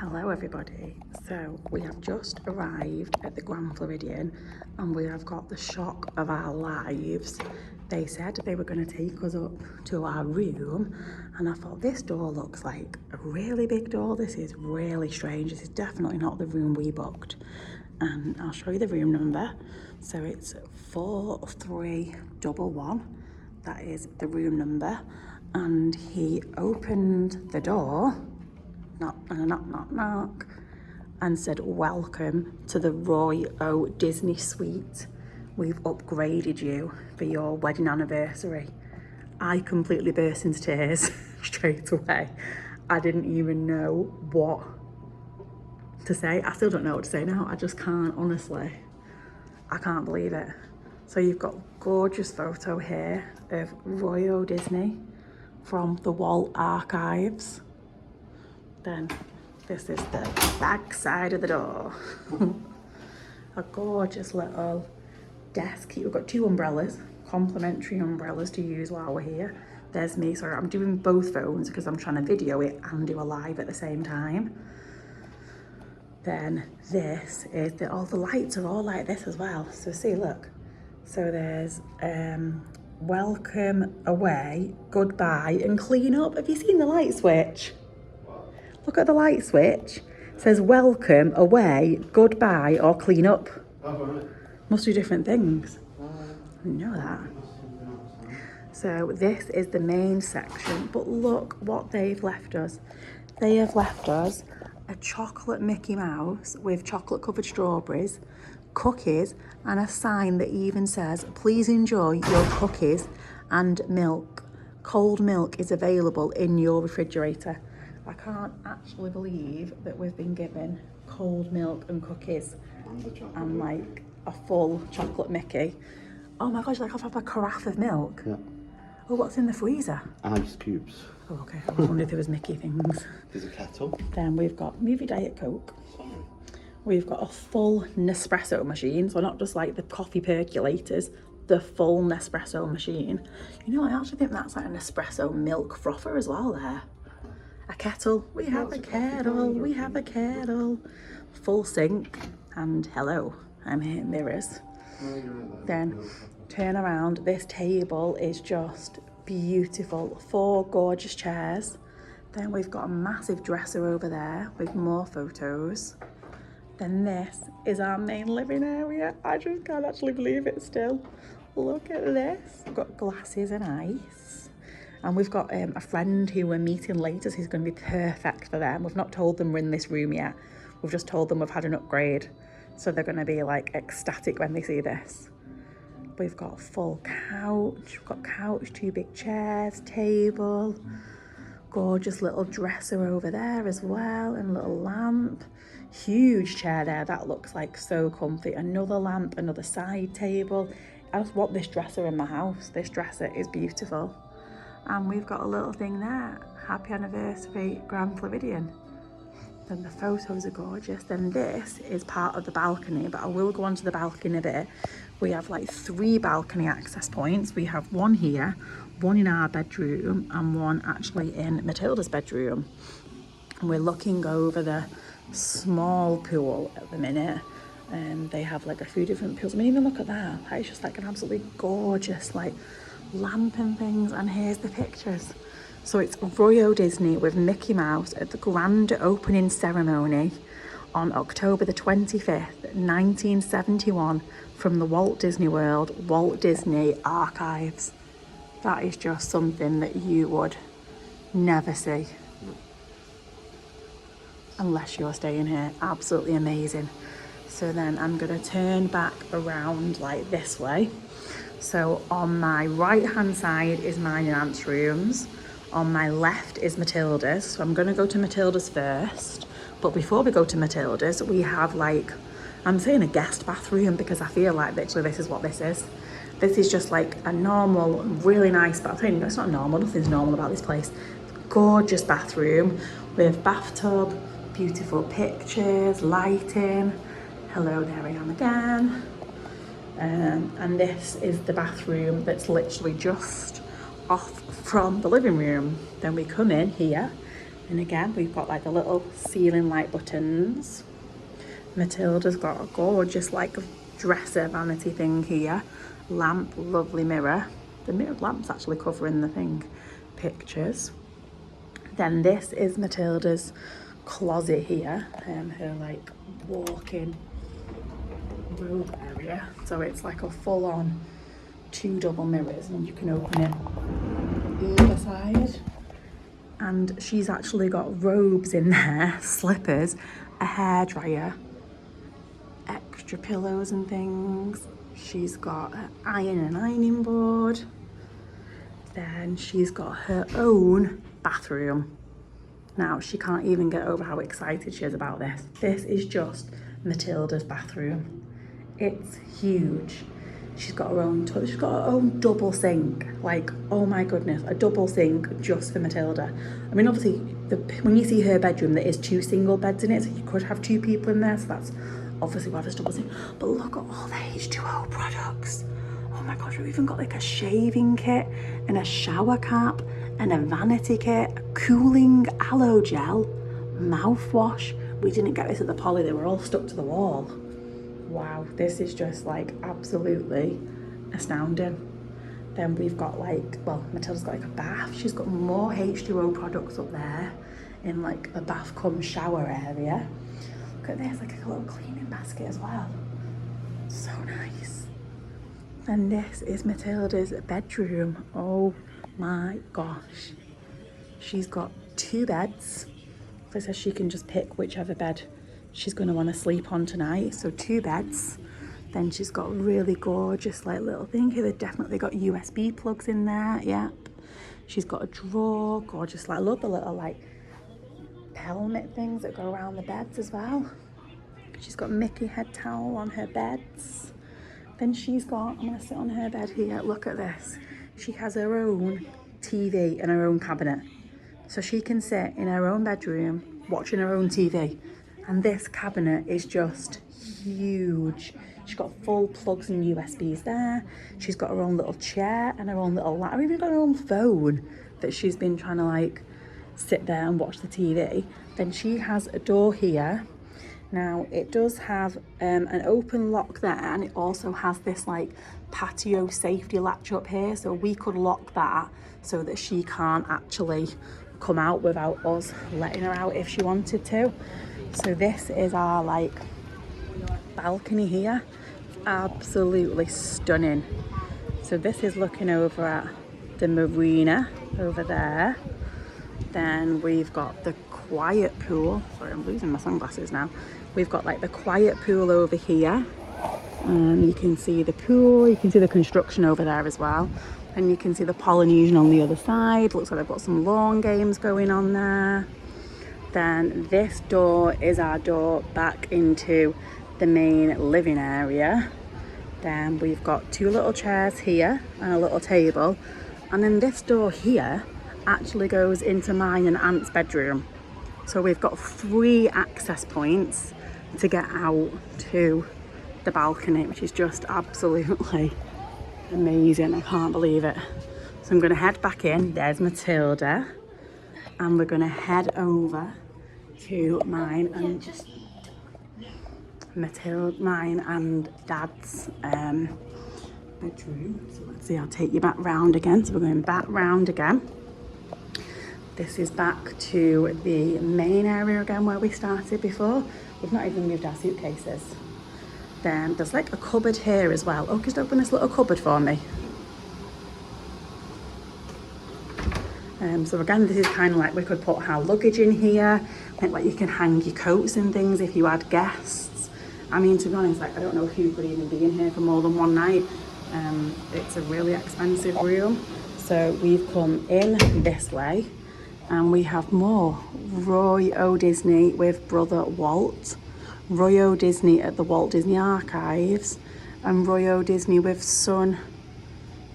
Hello everybody, so we have just arrived at the Grand Floridian and we have got the shock of our lives. They said they were going to take us up to our room and I thought this door looks like a really big door. This is really strange. This is definitely not the room we booked, and I'll show you the room number. So it's 4311. That is the room number, and he opened the door, knock, and said, "Welcome to the Roy O Disney Suite. We've upgraded you for your wedding anniversary." I completely burst into tears straight away. I didn't even know what to say. I still don't know what to say now. I just can't, honestly. I can't believe it. So you've got a gorgeous photo here of Roy O Disney from the Walt archives. Then this is the back side of the door. A gorgeous little desk. We've got two umbrellas, complimentary umbrellas to use while we're here. There's me. Sorry, I'm doing both phones because I'm trying to video it and do a live at the same time. Then this is all the lights are all like this as well. So see, look. So there's welcome, away, goodbye, and clean up. Have you seen the light switch? Look at the light switch. It says welcome, away, goodbye, or clean up. Must do different things. I didn't know that. So this is the main section, but look what they've left us. They have left us a chocolate Mickey Mouse with chocolate covered strawberries, cookies, and a sign that even says, "Please enjoy your cookies and milk. Cold milk is available in your refrigerator." I can't actually believe that we've been given cold milk and cookies and like a full chocolate Mickey. Oh my gosh, like I've had a carafe of milk. Yeah. Oh, what's in the freezer? Ice cubes. Oh, okay. I wondered if there was Mickey things. There's a kettle. Then we've got movie Diet Coke. We've got a full Nespresso machine, so not just like the coffee percolators, the full Nespresso machine. You know, I actually think that's like an espresso milk frother as well there. A kettle. We have a kettle. We have a kettle. Full sink. And hello, I'm here. Mirrors. Then turn around. This table is just beautiful. 4 gorgeous chairs. Then we've got a massive dresser over there with more photos. Then this is our main living area. I just can't actually believe it still. Look at this. We've got glasses and ice. And we've got a friend who we're meeting later, so he's going to be perfect for them. We've not told them we're in this room yet. We've just told them we've had an upgrade. So they're going to be like ecstatic when they see this. We've got a full couch. We've got couch, 2 big chairs, table. Gorgeous little dresser over there as well, and little lamp. Huge chair there. That looks like so comfy. Another lamp, another side table. I just want this dresser in my house. This dresser is beautiful. And we've got a little thing there. Happy anniversary, Grand Floridian. Then the photos are gorgeous. Then this is part of the balcony, but I will go onto the balcony a bit. We have like 3 balcony access points. We have one here, one in our bedroom, and one actually in Matilda's bedroom. And we're looking over the small pool at the minute. They have like a few different pools. I mean, even look at that. That is just like an absolutely gorgeous like lamp and things. And here's the pictures. So it's Roy O Disney with Mickey Mouse at the grand opening ceremony on October the 25th, 1971, from the Walt Disney World, Walt Disney Archives. That is just something that you would never see unless you're staying here. Absolutely amazing. So then I'm going to turn back around like this way. So on my right hand side is mine and Aunt's rooms. On my left is Matilda's. So I'm going to go to Matilda's first. But before we go to Matilda's, we have like, I'm saying a guest bathroom because I feel like literally this is what this is. This is just like a normal, really nice bathroom. It's not normal, nothing's normal about this place. Gorgeous bathroom with bathtub, beautiful pictures, lighting. Hello, there I am again. And this is the bathroom that's literally just off from the living room. Then we come in here. And again, we've got like the little ceiling light buttons. Matilda's got a gorgeous like dresser vanity thing here. Lamp, lovely mirror. The mirror lamp's actually covering the thing. Pictures. Then this is Matilda's closet here. Her like walk-in robe area. So it's like a full-on 2 double mirrors, and you can open it either side. And she's actually got robes in there, slippers, a hairdryer, extra pillows and things. She's got an ironing board. Then she's got her own bathroom. Now, she can't even get over how excited she is about this. This is just Matilda's bathroom. It's huge. She's got her own toilet. She's got her own double sink. Like, oh my goodness, a double sink just for Matilda. I mean, obviously, when you see her bedroom, there is 2 single beds in it, so you could have 2 people in there. So that's obviously why there's double sink. But look at all the H2O products. Oh my gosh, we've even got like a shaving kit and a shower cap and a vanity kit, a cooling aloe gel, mouthwash. We didn't get this at the Poly, they were all stuck to the wall. Wow, this is just like absolutely astounding. Then we've got like, well, Matilda's got like a bath. She's got more H2O products up there in like a bath cum shower area. Look at this, like a little cleaning basket as well. So nice. And this is Matilda's bedroom. Oh my gosh. She's got 2 beds. So it says she can just pick whichever bed she's going to want to sleep on tonight. So 2 beds. Then she's got a really gorgeous like little thing here. They've definitely got USB plugs in there. Yep. She's got a drawer. Gorgeous. Like, I love the little like helmet things that go around the beds as well. She's got Mickey head towel on her beds. Then she's got, I'm going to sit on her bed here. Look at this. She has her own TV and her own cabinet. So she can sit in her own bedroom watching her own TV. And this cabinet is just huge. She's got full plugs and USBs there. She's got her own little chair and her own little laptop. Even got her own phone that she's been trying to like sit there and watch the TV. Then she has a door here. Now it does have an open lock there, and it also has this like patio safety latch up here, so we could lock that so that she can't actually come out without us letting her out if she wanted to. So this is our like balcony here. Absolutely stunning. So this is looking over at the marina over there. Then we've got the quiet pool. Sorry, I'm losing my sunglasses now. We've got like the quiet pool over here. You can see the pool, you can see the construction over there as well. And you can see the Polynesian on the other side. Looks like they've got some lawn games going on there. Then this door is our door back into the main living area. Then we've got 2 little chairs here and a little table. And then this door here actually goes into mine and Aunt's bedroom. So we've got 3 access points to get out to the balcony, which is just absolutely amazing. I can't believe it. So I'm going to head back in. There's Matilda. And we're going to head over to mine and mine and Dad's bedroom. So let's see, I'll take you back round again. So we're going back round again. This is back to the main area again where we started before. We've not even moved our suitcases. Then there's like a cupboard here as well. Oh, just open this little cupboard for me. So again, this is kind of like we could put our luggage in here. Like you can hang your coats and things if you had guests. I mean, to be honest, like I don't know who could even be in here for more than one night. It's a really expensive room. So we've come in this way. And we have more Roy O. Disney with brother Walt, Roy O. Disney at the Walt Disney Archives, and Roy O. Disney with son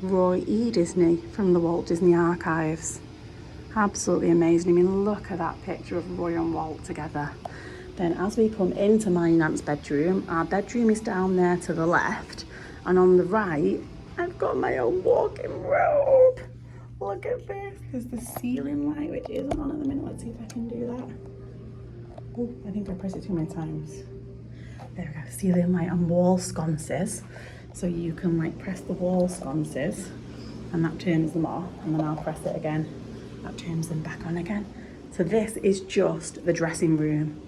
Roy E. Disney from the Walt Disney Archives. Absolutely amazing. I mean, look at that picture of Roy and Walt together. Then as we come into my aunt's bedroom, our bedroom is down there to the left, and on the right, I've got my own walk-in robe. Look at this. There's the ceiling light, which isn't on at the minute. Let's see if I can do that. Oh, I think I pressed it too many times. There we go. Ceiling light and wall sconces. So you can like press the wall sconces and that turns them off. And then I'll press it again. That turns them back on again. So this is just the dressing room.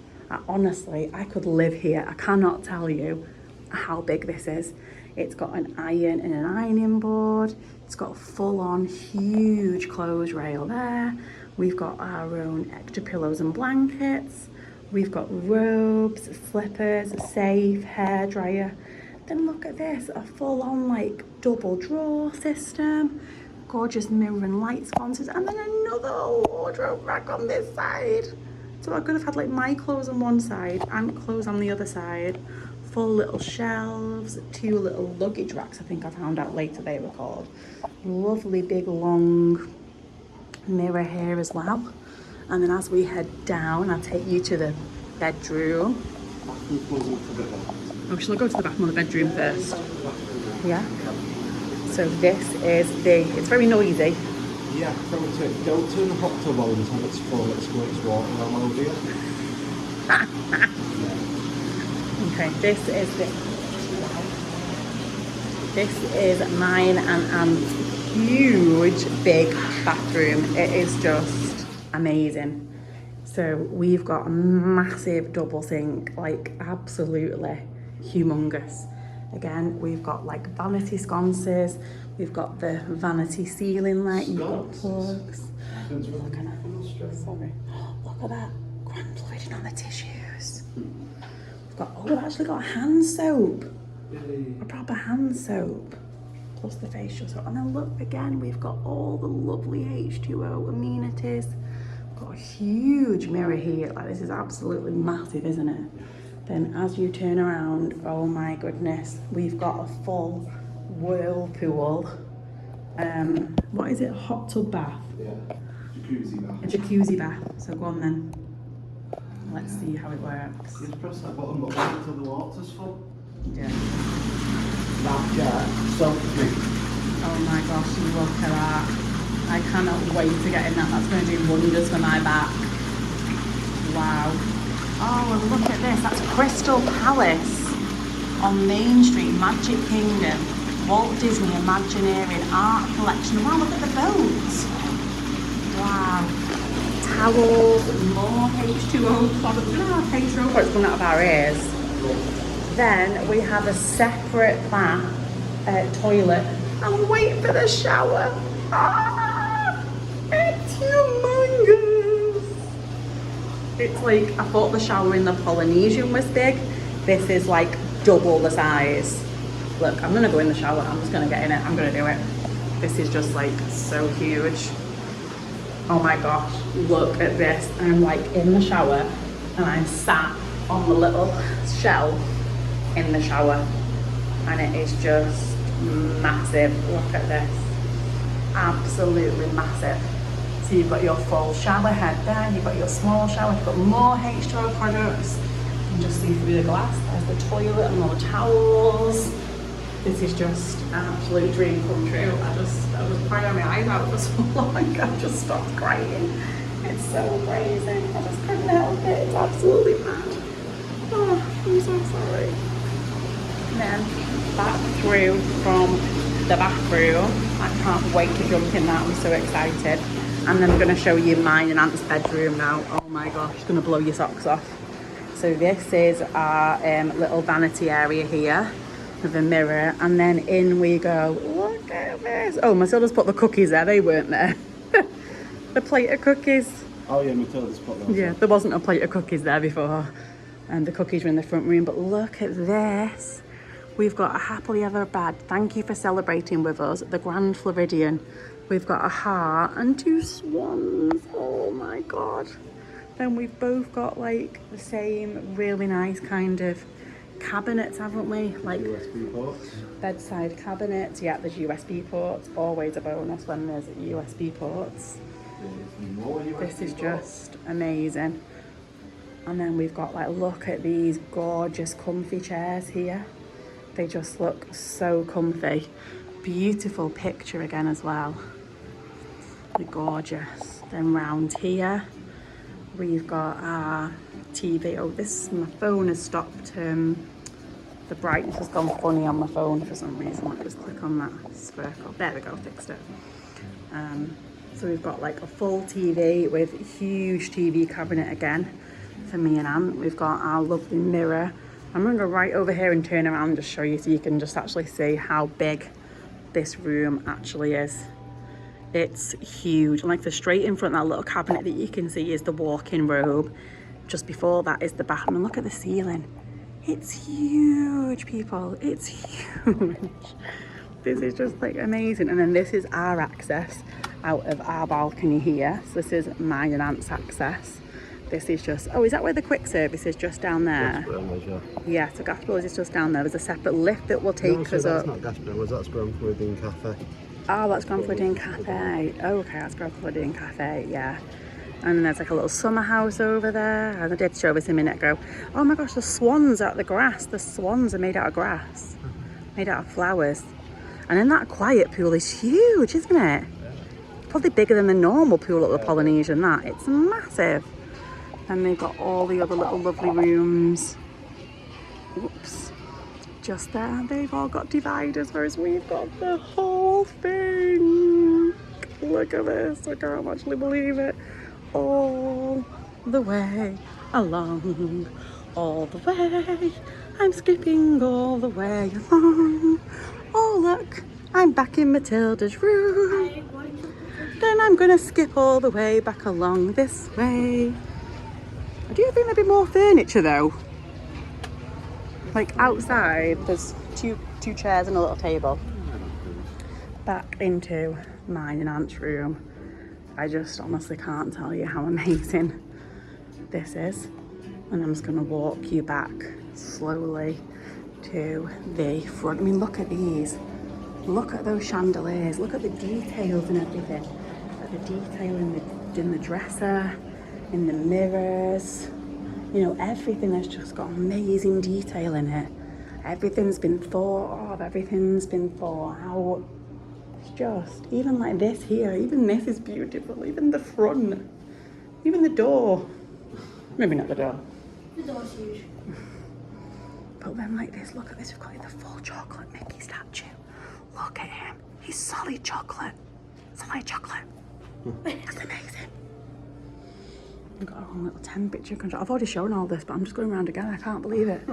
Honestly, I could live here. I cannot tell you how big this is. It's got an iron and an ironing board. It's got a full-on huge clothes rail there. We've got our own extra pillows and blankets. We've got robes, slippers, safe, hairdryer. Then look at this, a full-on like double drawer system. Gorgeous mirror and light sconces. And then another wardrobe rack on this side. So I could have had like my clothes on one side and clothes on the other side. Full little shelves, 2 little luggage racks, I think I found out later they were called. Lovely big long mirror here as well. And then as we head down, I'll take you to the bedroom. Oh, shall I go to the bathroom or the bedroom first? Yeah. So this is it's very noisy. Yeah, don't turn the hot tub on until it's full, it squirts water all over you. Okay, this is mine and Anne's huge big bathroom. It is just amazing. So we've got a massive double sink, like absolutely humongous. Again, we've got like vanity sconces, we've got the vanity ceiling light, you've got plugs. Look at that, sorry. Look at that, Grand Floridian on the tissues. We've actually got hand soap. A proper hand soap. Plus the facial soap. And then look again, we've got all the lovely H2O amenities. We've got a huge mirror here. Like, this is absolutely massive, isn't it? Then as you turn around, oh my goodness, we've got a full whirlpool. What is it? Hot tub bath? Yeah, jacuzzi bath. A jacuzzi bath. So go on then. Let's see how it works. You just press that button, but wait until the water's full. Yeah. That jar, self-drink. Oh my gosh, look at that. I cannot wait to get in that. That's going to do wonders for my back. Wow. Oh, and look at this. That's Crystal Palace on Main Street, Magic Kingdom. Walt Disney Imagineering Art Collection. Wow, look at the boats. Wow. Towels, more H2O products. We don't have H2O products coming out of our ears. Then we have a separate bath, toilet. I'm waiting for the shower. Ah, it's humongous. It's like, I thought the shower in the Polynesian was big. This is like double the size. Look, I'm gonna go in the shower. I'm just gonna get in it. I'm gonna do it. This is just like so huge. Oh my gosh, look at this. I'm like in the shower and I'm sat on the little shelf in the shower and it is just massive. Look at this, absolutely massive. So you've got your full shower head there, you've got your small shower, you've got more H2O products. You can just see through the glass, there's the toilet and all the towels. This is just an absolute dream come true. I was crying my eyes out for so long, I just stopped crying. It's so crazy. I just couldn't help it. It's absolutely mad. Oh, I'm so sorry. And then back through from the bathroom. I can't wait to jump in that. I'm so excited. And then I'm going to show you mine and Aunt's bedroom now. Oh my gosh, it's going to blow your socks off. So this is our little vanity area here. With a mirror, and then in we go. Look at this. Oh, Matilda's put the cookies there. They weren't there. The plate of cookies. Oh yeah, Matilda's put those. Yeah, there wasn't a plate of cookies there before. And the cookies were in the front room. But look at this. We've got a happily ever bad. Thank you for celebrating with us. The Grand Floridian. We've got a heart and 2 swans. Oh my God. Then we've both got like the same really nice kind of cabinets, haven't we? Like USB ports. Bedside cabinets. Yeah, there's USB ports. Always a bonus when there's USB ports. This is just amazing. And then we've got like, look at these gorgeous comfy chairs here. They just look so comfy. Beautiful picture again as well. absolutely gorgeous. Then round here, we've got our TV. Oh, my phone has stopped. The brightness has gone funny on my phone for some reason. Let me just click on that circle. There we go, fixed it. So we've got like a full TV with a huge TV cabinet again for me and Aunt. We've got our lovely mirror. I'm going to go right over here and turn around and just show you so you can just actually see how big this room actually is. It's huge. And like the straight in front, that little cabinet that you can see is the walk-in robe. Just before that is the bathroom. And look at the ceiling. It's huge, people. It's huge. This is just like amazing. And then this is our access out of our balcony here. So this is mine and Aunt's access. This is just, oh, is that where the quick service is, just down there? Yeah, so gas boilers is just down there. There's a separate lift that will take us up. That's not gas boilers, that's Grand Floridian Cafe. Oh, that's Grand Floridian Cafe. Oh, okay, that's Grand Floridian Cafe, yeah. And then there's like a little summer house over there. And I did show this a minute ago. Oh my gosh, the swans out of the grass. The swans are made out of grass, made out of flowers. And then that quiet pool is huge, isn't it? Probably bigger than the normal pool at the Polynesian, that. It's massive. And they've got all the other little lovely rooms. Oops. Just there, they've all got dividers, whereas we've got the whole thing. Look at this, I can't actually believe it. All the way along, all the way. I'm skipping all the way along. Oh look, I'm back in Matilda's room. Then I'm gonna skip all the way back along this way. I do think there'd be more furniture though. Like outside, there's two chairs and a little table. Back into mine and Aunt's room. I just honestly can't tell you how amazing this is. And I'm just gonna walk you back slowly to the front. I mean, look at these. Look at those chandeliers. Look at the details and everything. Look at the detail in the dresser, in the mirrors. You know, everything has just got amazing detail in it. Everything's been thought of, everything's been thought out. It's just, even like this here, even this is beautiful. Even the front, even the door. Maybe not the door. The door's huge. But then like this, look at this, we've got the full chocolate Mickey statue. Look at him, he's solid chocolate. Solid chocolate. That's amazing. We've got our own little temperature control. I've already shown all this, but I'm just going around again. I can't believe it.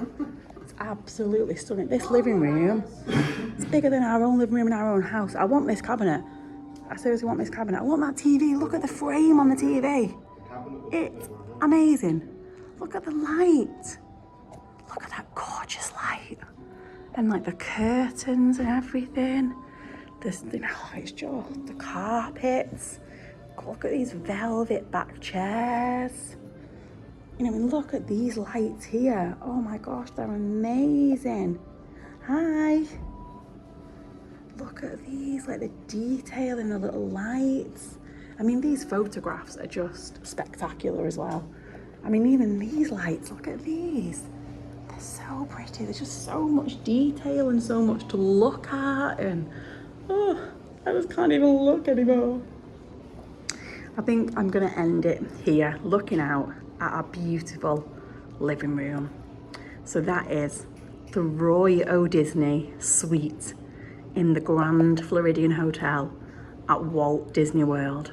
It's absolutely stunning. This living room, it's bigger than our own living room in our own house. I want this cabinet. I seriously want this cabinet. I want that TV. Look at the frame on the TV. It's amazing. Look at the light. Look at that gorgeous light. And like the curtains and everything. This, you know, it's just the carpets. Look at these velvet back chairs. You know, I mean, look at these lights here. Oh my gosh, they're amazing. Hi. Look at these, like the detail in the little lights. I mean, these photographs are just spectacular as well. I mean, even these lights, look at these. They're so pretty. There's just so much detail and so much to look at. And, oh, I just can't even look anymore. I think I'm gonna end it here, looking out at our beautiful living room. So that is the Roy O. Disney suite in the Grand Floridian Hotel at Walt Disney World.